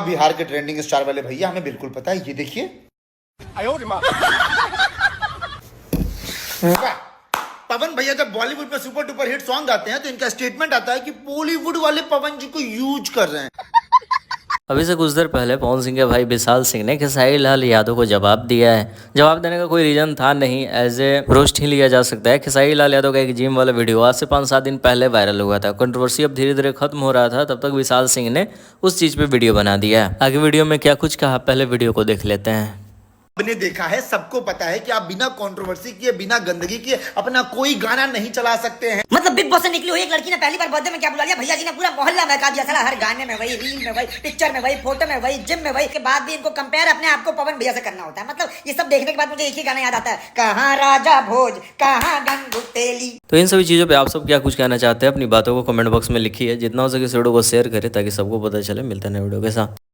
बिहार के trending star वाले भैया, हमें बिल्कुल पता है। ये देखिए, पवन भैया जब बॉलीवुड पे सुपर डुपर हिट सॉन्ग आते हैं तो इनका स्टेटमेंट आता है कि बॉलीवुड वाले पवन जी को यूज कर रहे हैं। अभी से कुछ देर पहले पवन सिंह के भाई विशाल सिंह ने खेसारी लाल यादव को जवाब दिया है। जवाब देने का कोई रीजन था नहीं, एज ए रोस्ट ही लिया जा सकता है। खेसारी लाल यादव का एक जिम वाला वीडियो आज से 5-7 दिन पहले वायरल हुआ था। कंट्रोवर्सी अब धीरे धीरे खत्म हो रहा था, तब तक विशाल सिंह ने उस चीज पे वीडियो बना दिया है। आगे वीडियो में क्या कुछ कहा, पहले वीडियो को देख लेते हैं। आपने देखा है, सबको पता है कि आप बिना कंट्रोवर्सी किए, बिना गंदगी किए अपना कोई गाना नहीं चला सकते हैं। मतलब बिग बॉस से निकली हुई एक लड़की ने पहली बार बर्थडे में क्या बुला लिया, भैया जी ने पूरा मोहल्ला महका दिया। साला हर गाने में वही, रील में वही, पिक्चर में वही, फोटो में वही, जिम में वही। के बाद भी इनको कंपेयर अपने आप को पवन भैया से करना होता है। मतलब ये सब देखने के बाद मुझे एक ही गाना याद आता है, कहाँ राजा भोज, कहाँ गंगू तेली। तो इन सभी चीज़ों पे आप सब क्या कुछ कहना चाहते हैं, अपनी बातों को कमेंट बॉक्स में लिखिए। जितना हो सके इस वीडियो को शेयर करें ताकि सबको पता चले। मिलते हैं नए वीडियो के साथ।